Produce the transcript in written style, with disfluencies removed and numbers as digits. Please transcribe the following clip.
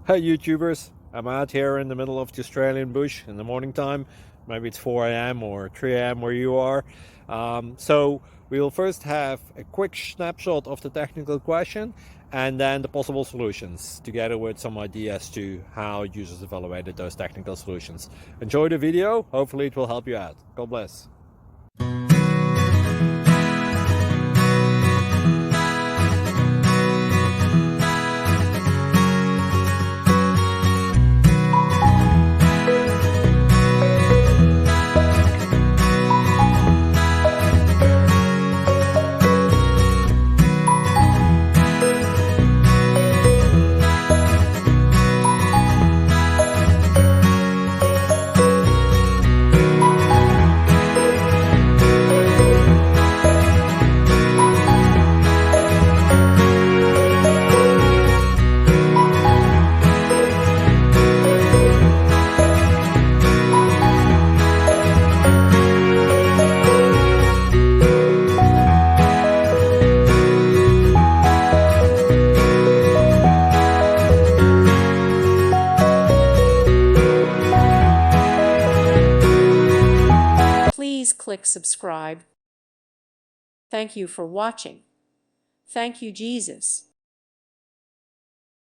Hey YouTubers, I'm out here in the middle of the Australian bush in the morning time. Maybe it's 4 a.m. or 3 a.m. where you are. So we'll first have a quick snapshot of the technical question and then the possible solutions, together with some ideas to how users evaluated those technical solutions. Enjoy the video, hopefully it will help you out. God bless. Please click subscribe. Thank you for watching. Thank you, Jesus.